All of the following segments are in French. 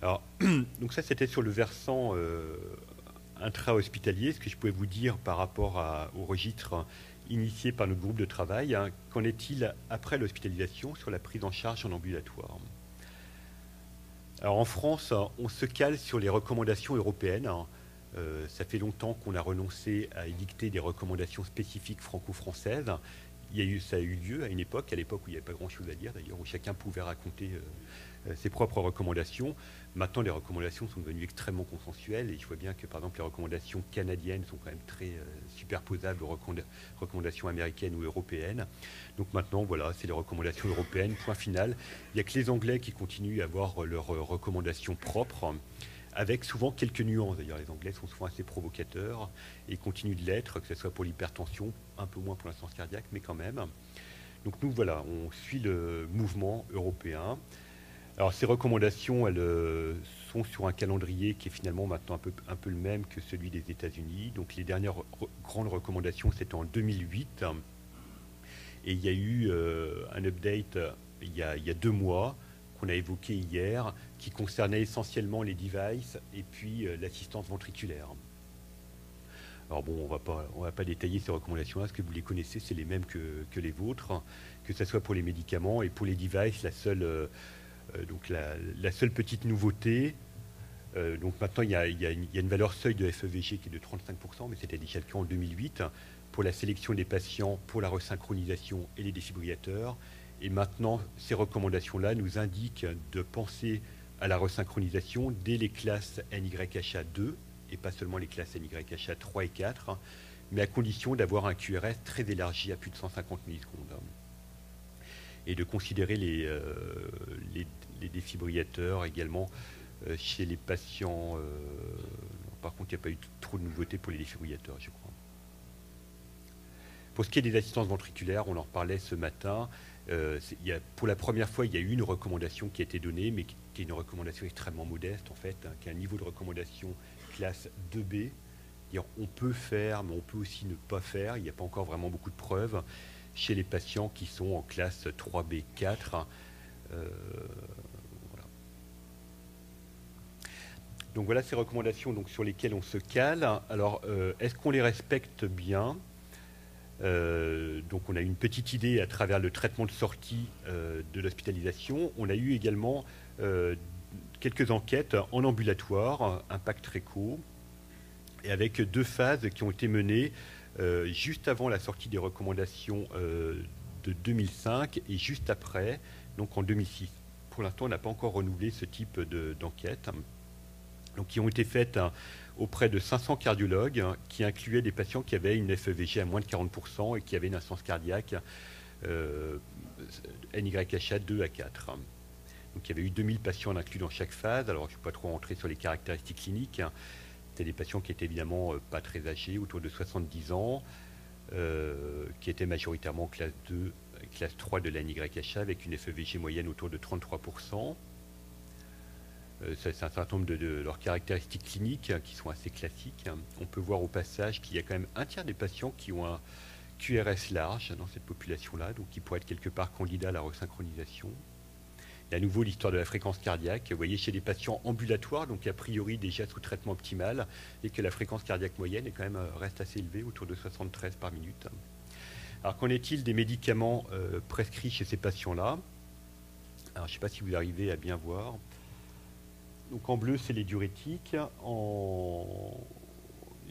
Alors, donc ça, c'était sur le versant intra-hospitalier. Ce que je pouvais vous dire par rapport au registre initié par notre groupe de travail, hein. Qu'en est-il après l'hospitalisation sur la prise en charge en ambulatoire? Alors en France, on se cale sur les recommandations européennes, hein. Ça fait longtemps qu'on a renoncé à édicter des recommandations spécifiques franco-françaises. Ça a eu lieu à une époque, où il n'y avait pas grand-chose à dire d'ailleurs, où chacun pouvait raconter ses propres recommandations. Maintenant, les recommandations sont devenues extrêmement consensuelles et je vois bien que, par exemple, les recommandations canadiennes sont quand même très superposables aux recommandations américaines ou européennes. Donc maintenant, voilà, c'est les recommandations européennes, point final. Il n'y a que les Anglais qui continuent à avoir leurs recommandations propres, avec souvent quelques nuances. D'ailleurs, les Anglais sont souvent assez provocateurs et continuent de l'être, que ce soit pour l'hypertension, un peu moins pour l'insuffisance cardiaque, mais quand même. Donc nous, voilà, on suit le mouvement européen. Alors ces recommandations, elles sont sur un calendrier qui est finalement maintenant un peu le même que celui des États-Unis. Donc les dernières grandes recommandations, c'était en 2008. Et il y a eu un update il y a 2 mois qu'on a évoqué hier, qui concernait essentiellement les devices et puis l'assistance ventriculaire. Alors bon, on va pas détailler ces recommandations-là, parce que vous les connaissez, c'est les mêmes que les vôtres, que ce soit pour les médicaments et pour les devices. La seule petite nouveauté, donc maintenant il y a une valeur seuil de FEVG qui est de 35%, mais c'était déjà le cas en 2008, pour la sélection des patients, pour la resynchronisation et les défibrillateurs. Et maintenant, ces recommandations-là nous indiquent de penser à la resynchronisation dès les classes NYHA2, et pas seulement les classes NYHA3 et 4, mais à condition d'avoir un QRS très élargi à plus de 150 millisecondes. Et de considérer les défibrillateurs également chez les patients. Par contre, il n'y a pas eu trop de nouveautés pour les défibrillateurs, je crois. Pour ce qui est des assistances ventriculaires, on en reparlait ce matin. Pour la première fois, il y a eu une recommandation qui a été donnée, mais qui est une recommandation extrêmement modeste, en fait, hein, qui a un niveau de recommandation classe 2B. On peut faire, mais on peut aussi ne pas faire. Il n'y a pas encore vraiment beaucoup de preuves chez les patients qui sont en classe 3B4. Voilà. Donc voilà ces recommandations donc, sur lesquelles on se cale. Alors, est-ce qu'on les respecte bien? Donc on a eu une petite idée à travers le traitement de sortie de l'hospitalisation. On a eu également quelques enquêtes en ambulatoire, impact réco, et avec 2 phases qui ont été menées juste avant la sortie des recommandations de 2005 et juste après, donc en 2006. Pour l'instant, on n'a pas encore renouvelé ce type d'enquête. Donc, qui ont été faites auprès de 500 cardiologues, qui incluaient des patients qui avaient une FEVG à moins de 40% et qui avaient une insuffisance cardiaque NYHA 2 à 4. Donc il y avait eu 2000 patients inclus dans chaque phase. Alors je ne vais pas trop rentrer sur les caractéristiques cliniques. C'était des patients qui étaient évidemment pas très âgés, autour de 70 ans, qui étaient majoritairement classe 2, classe 3 de la NYHA avec une FEVG moyenne autour de 33%. C'est un certain nombre de leurs caractéristiques cliniques qui sont assez classiques. On peut voir au passage qu'il y a quand même un tiers des patients qui ont un QRS large dans cette population-là, donc qui pourraient être quelque part candidats à la resynchronisation. Et à nouveau, l'histoire de la fréquence cardiaque. Vous voyez, chez les patients ambulatoires, donc a priori déjà sous traitement optimal, et que la fréquence cardiaque moyenne est quand même, reste assez élevée, autour de 73 par minute. Alors, qu'en est-il des médicaments prescrits chez ces patients-là? Alors, je ne sais pas si vous arrivez à bien voir. Donc, en bleu, c'est les diurétiques. En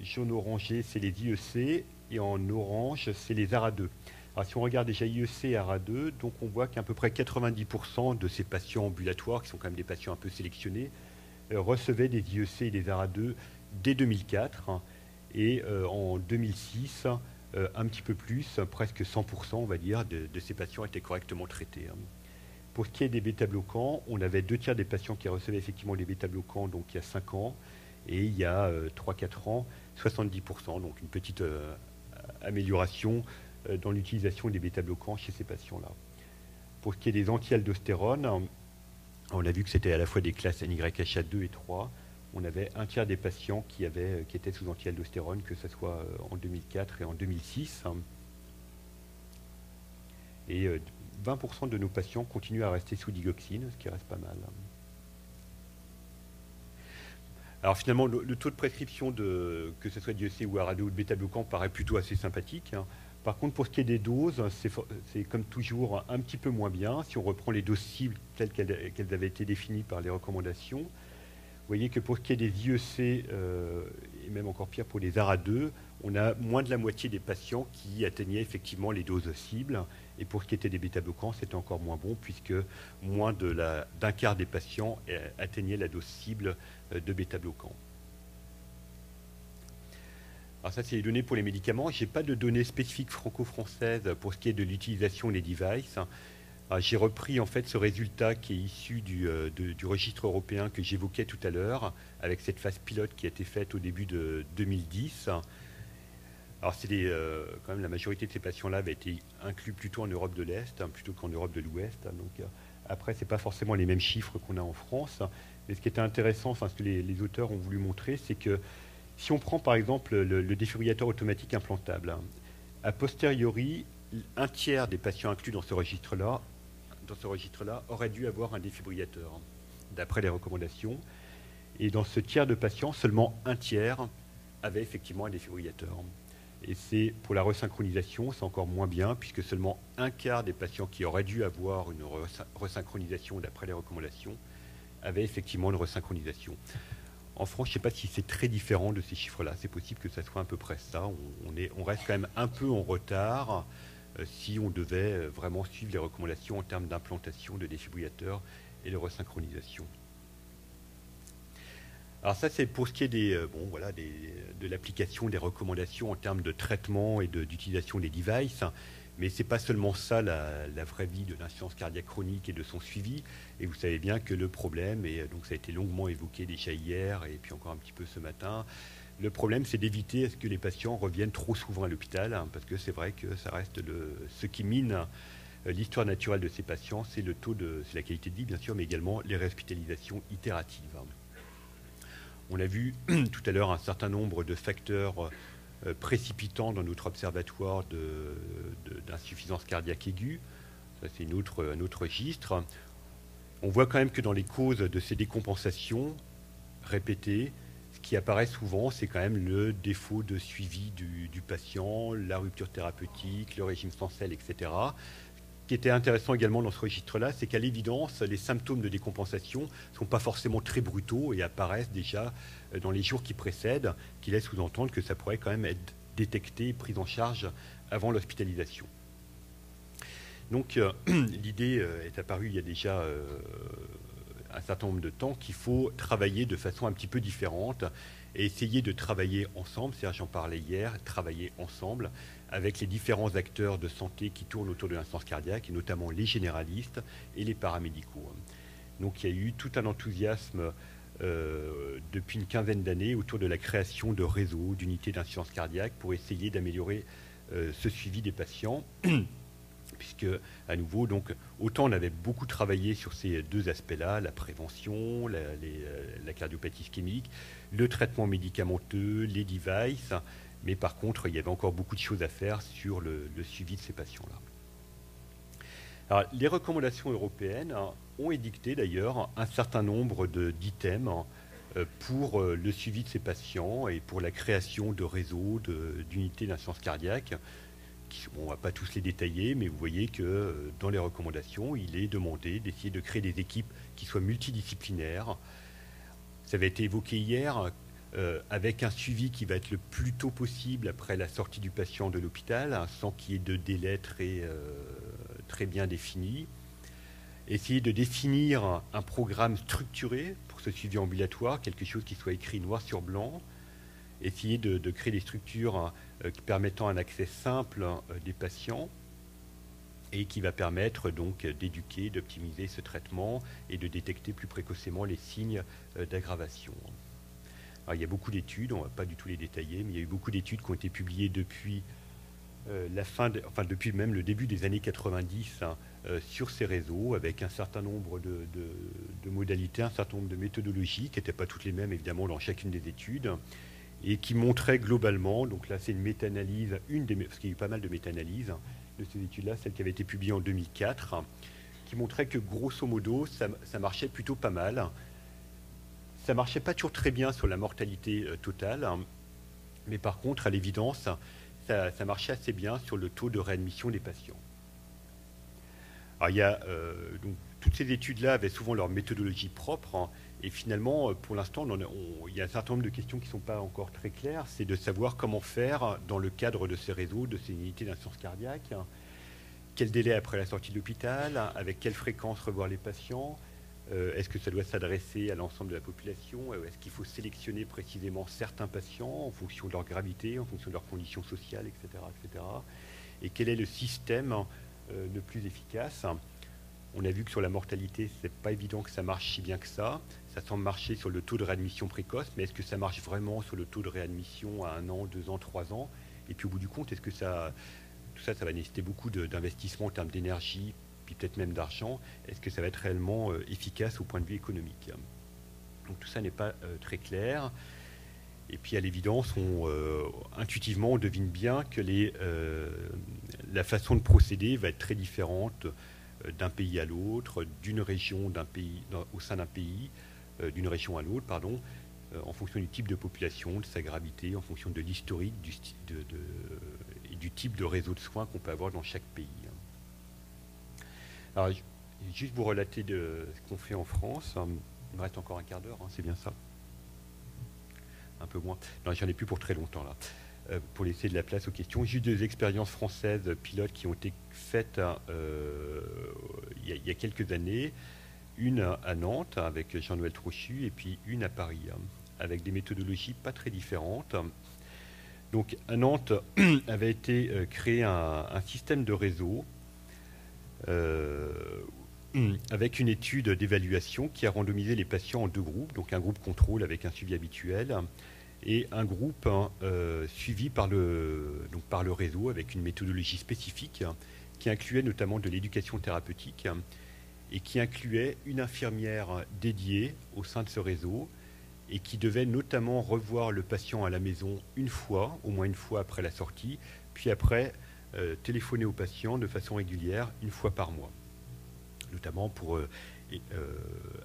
jaune orangé, c'est les IEC. Et en orange, c'est les ARA2. Alors, si on regarde déjà IEC et ARA2, donc on voit qu'à peu près 90% de ces patients ambulatoires, qui sont quand même des patients un peu sélectionnés, recevaient des IEC et des ARA2 dès 2004. Et en 2006, un petit peu plus, presque 100%, on va dire, de ces patients étaient correctement traités. Pour ce qui est des bêta-bloquants, on avait 2 tiers des patients qui recevaient effectivement les bêta-bloquants, donc il y a 5 ans, et il y a 3-4 ans, 70%, donc une petite amélioration dans l'utilisation des bêta-bloquants chez ces patients-là. Pour ce qui est des anti-aldostérone, on a vu que c'était à la fois des classes NYHA2 et 3. On avait un tiers des patients qui étaient sous anti-aldostérone, que ce soit en 2004 et en 2006. Et 20% de nos patients continuent à rester sous digoxine, ce qui reste pas mal. Alors finalement, le taux de prescription que ce soit d'IEC ou Arado ou de bêta-bloquant paraît plutôt assez sympathique, hein. Par contre, pour ce qui est des doses, c'est comme toujours un petit peu moins bien. Si on reprend les doses cibles telles qu'elles avaient été définies par les recommandations, vous voyez que pour ce qui est des IEC, et même encore pire pour les ARA2, on a moins de la moitié des patients qui atteignaient effectivement les doses cibles. Et pour ce qui était des bêta-bloquants, c'était encore moins bon, puisque moins d'un quart des patients atteignaient la dose cible de bêta-bloquants. Alors ça, c'est les données pour les médicaments. Je n'ai pas de données spécifiques franco-françaises pour ce qui est de l'utilisation des devices. J'ai repris en fait ce résultat qui est issu du registre européen que j'évoquais tout à l'heure, avec cette phase pilote qui a été faite au début de 2010. Alors quand même la majorité de ces patients-là avaient été inclus plutôt en Europe de l'Est, plutôt qu'en Europe de l'Ouest. Donc après, ce n'est pas forcément les mêmes chiffres qu'on a en France. Mais ce qui était intéressant, enfin ce que les auteurs ont voulu montrer, c'est que si on prend par exemple le défibrillateur automatique implantable, a posteriori, un tiers des patients inclus dans ce registre-là auraient dû avoir un défibrillateur, d'après les recommandations. Et dans ce tiers de patients, seulement un tiers avait effectivement un défibrillateur. Et c'est pour la resynchronisation, c'est encore moins bien, puisque seulement un quart des patients qui auraient dû avoir une resynchronisation d'après les recommandations avaient effectivement une resynchronisation. En France, je ne sais pas si c'est très différent de ces chiffres-là. C'est possible que ça soit à peu près ça. On reste quand même un peu en retard si on devait vraiment suivre les recommandations en termes d'implantation de défibrillateurs et de resynchronisation. Alors ça, c'est pour ce qui est de l'application des recommandations en termes de traitement et d'utilisation des devices. Mais ce n'est pas seulement ça la vraie vie de l'insuffisance cardiaque chronique et de son suivi. Et vous savez bien que le problème, et donc ça a été longuement évoqué déjà hier et puis encore un petit peu ce matin, le problème c'est d'éviter à ce que les patients reviennent trop souvent à l'hôpital, hein, parce que c'est vrai que ça reste ce qui mine l'histoire naturelle de ces patients, c'est c'est la qualité de vie bien sûr, mais également les réhospitalisations itératives. On a vu tout à l'heure un certain nombre de facteurs précipitant dans notre observatoire d'insuffisance cardiaque aiguë. Ça, c'est un autre registre. On voit quand même que dans les causes de ces décompensations répétées, ce qui apparaît souvent, c'est quand même le défaut de suivi du patient, la rupture thérapeutique, le régime sans sel, etc. Ce qui était intéressant également dans ce registre-là, c'est qu'à l'évidence, les symptômes de décompensation ne sont pas forcément très brutaux et apparaissent déjà dans les jours qui précèdent, qui laissent sous-entendre que ça pourrait quand même être détecté et pris en charge avant l'hospitalisation. Donc l'idée est apparue il y a déjà un certain nombre de temps qu'il faut travailler de façon un petit peu différente et essayer de travailler ensemble, c'est-à-dire j'en parlais hier, travailler ensemble avec les différents acteurs de santé qui tournent autour de l'insuffisance cardiaque, et notamment les généralistes et les paramédicaux. Donc il y a eu tout un enthousiasme depuis une quinzaine d'années autour de la création de réseaux, d'unités d'insuffisance cardiaque pour essayer d'améliorer ce suivi des patients. Puisque, à nouveau, donc, autant on avait beaucoup travaillé sur ces deux aspects-là, la prévention, la cardiopathie ischémique, le traitement médicamenteux, les devices, mais par contre, il y avait encore beaucoup de choses à faire sur le suivi de ces patients-là. Alors, les recommandations européennes ont édicté d'ailleurs un certain nombre d'items pour le suivi de ces patients et pour la création de réseaux, d'unités d'insuffisance cardiaque. On ne va pas tous les détailler, mais vous voyez que dans les recommandations, il est demandé d'essayer de créer des équipes qui soient multidisciplinaires. Ça avait été évoqué hier, avec un suivi qui va être le plus tôt possible après la sortie du patient de l'hôpital, hein, sans qu'il y ait de délai très bien défini. Essayer de définir un programme structuré pour ce suivi ambulatoire, quelque chose qui soit écrit noir sur blanc. Essayer de créer des structures permettant un accès simple des patients et qui va permettre donc d'éduquer, d'optimiser ce traitement et de détecter plus précocement les signes d'aggravation. Alors, il y a beaucoup d'études, on ne va pas du tout les détailler, mais il y a eu beaucoup d'études qui ont été publiées depuis depuis même le début des années 90 sur ces réseaux, avec un certain nombre de modalités, un certain nombre de méthodologies qui n'étaient pas toutes les mêmes évidemment dans chacune des études, et qui montrait globalement, donc là c'est une méta-analyse, parce qu'il y a eu pas mal de méta-analyses de ces études-là, celle qui avait été publiée en 2004, qui montrait que grosso modo ça marchait plutôt pas mal. ça ne marchait pas toujours très bien sur la mortalité totale, hein, mais par contre, à l'évidence, ça marchait assez bien sur le taux de réadmission des patients. Alors, donc, toutes ces études-là avaient souvent leur méthodologie propre, hein, et finalement, pour l'instant, il y a un certain nombre de questions qui ne sont pas encore très claires. C'est de savoir comment faire dans le cadre de ces réseaux, de ces unités d'insuffisance cardiaque, hein, quel délai après la sortie de l'hôpital, avec quelle fréquence revoir les patients, est-ce que ça doit s'adresser à l'ensemble de la population, est-ce qu'il faut sélectionner précisément certains patients en fonction de leur gravité, en fonction de leurs conditions sociales, etc. etc. Et quel est le système le plus efficace. On a vu que sur la mortalité, ce n'est pas évident que ça marche si bien que ça. Ça semble marcher sur le taux de réadmission précoce, mais est-ce que ça marche vraiment sur le taux de réadmission à 1 an, 2 ans, 3 ans? Et puis au bout du compte, est-ce que tout ça va nécessiter beaucoup d'investissement en termes d'énergie, puis peut-être même d'argent. Est-ce que ça va être réellement efficace au point de vue économique? Donc tout ça n'est pas très clair. Et puis à l'évidence, intuitivement, on devine bien que la façon de procéder va être très différente d'un pays à l'autre, d'une région au sein d'un pays, d'une région à l'autre, pardon, en fonction du type de population, de sa gravité, en fonction de l'historique et du type de réseau de soins qu'on peut avoir dans chaque pays. Alors, juste vous relater de ce qu'on fait en France. Il me reste encore un quart d'heure, hein, c'est bien ça? Un peu moins. Non, j'en ai plus pour très longtemps là. Pour laisser de la place aux questions. Juste 2 expériences françaises pilotes qui ont été faites il y a quelques années. Une à Nantes avec Jean-Noël Trochu et puis une à Paris, hein, avec des méthodologies pas très différentes. Donc à Nantes avait été créé un système de réseau avec une étude d'évaluation qui a randomisé les patients en 2 groupes, donc un groupe contrôle avec un suivi habituel et un groupe suivi par le réseau avec une méthodologie spécifique qui incluait notamment de l'éducation thérapeutique et qui incluait une infirmière dédiée au sein de ce réseau et qui devait notamment revoir le patient à la maison au moins une fois après la sortie, puis après téléphoner au patient de façon régulière, une fois par mois, notamment pour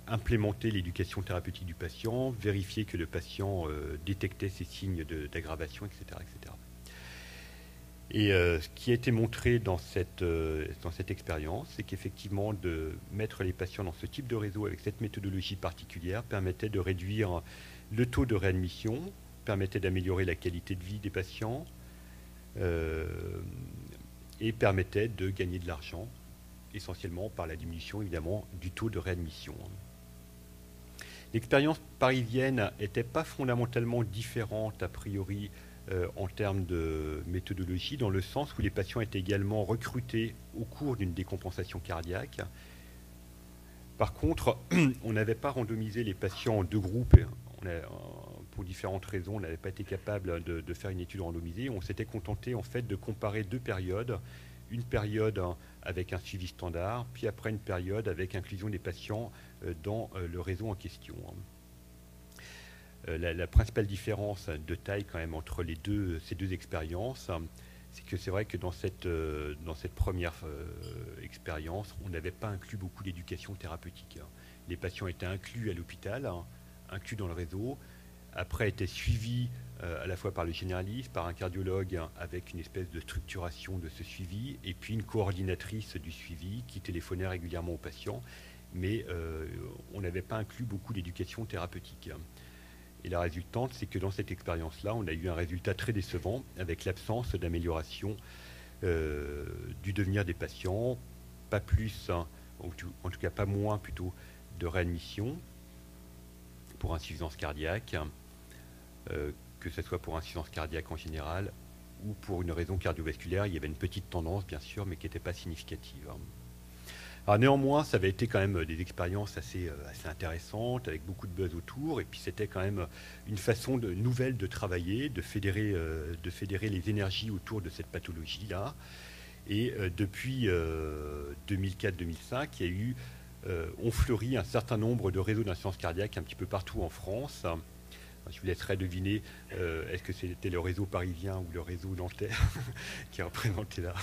implémenter l'éducation thérapeutique du patient, vérifier que le patient détectait ses signes d'aggravation, etc., etc. Et ce qui a été montré dans cette expérience, c'est qu'effectivement, de mettre les patients dans ce type de réseau avec cette méthodologie particulière permettait de réduire le taux de réadmission, permettait d'améliorer la qualité de vie des patients et permettait de gagner de l'argent, essentiellement par la diminution, évidemment, du taux de réadmission. L'expérience parisienne n'était pas fondamentalement différente, a priori, en termes de méthodologie, dans le sens où les patients étaient également recrutés au cours d'une décompensation cardiaque. Par contre, on n'avait pas randomisé les patients en 2 groupes. Pour différentes raisons, on n'avait pas été capable de faire une étude randomisée. On s'était contenté en fait de comparer 2 périodes. Une période avec un suivi standard, puis après une période avec inclusion des patients dans le réseau en question. La principale différence de taille quand même entre ces deux expériences, c'est que c'est vrai que dans cette première expérience, on n'avait pas inclus beaucoup d'éducation thérapeutique. Les patients étaient inclus à l'hôpital, inclus dans le réseau, après étaient suivis à la fois par le généraliste, par un cardiologue avec une espèce de structuration de ce suivi, et puis une coordinatrice du suivi qui téléphonait régulièrement aux patients, mais on n'avait pas inclus beaucoup d'éducation thérapeutique. Et la résultante, c'est que dans cette expérience-là, on a eu un résultat très décevant avec l'absence d'amélioration du devenir des patients, pas plus, en tout cas pas moins plutôt, de réadmission pour insuffisance cardiaque, que ce soit pour insuffisance cardiaque en général ou pour une raison cardiovasculaire. Il y avait une petite tendance, bien sûr, mais qui n'était pas significative. Alors néanmoins, ça avait été quand même des expériences assez intéressantes, avec beaucoup de buzz autour, et puis c'était quand même une façon nouvelle de travailler, de fédérer les énergies autour de cette pathologie-là. Et depuis 2004-2005, il y a eu, ont fleuri un certain nombre de réseaux d'insuffisance cardiaque un petit peu partout en France. Je vous laisserai deviner, est-ce que c'était le réseau parisien ou le réseau nantais qui est représenté là?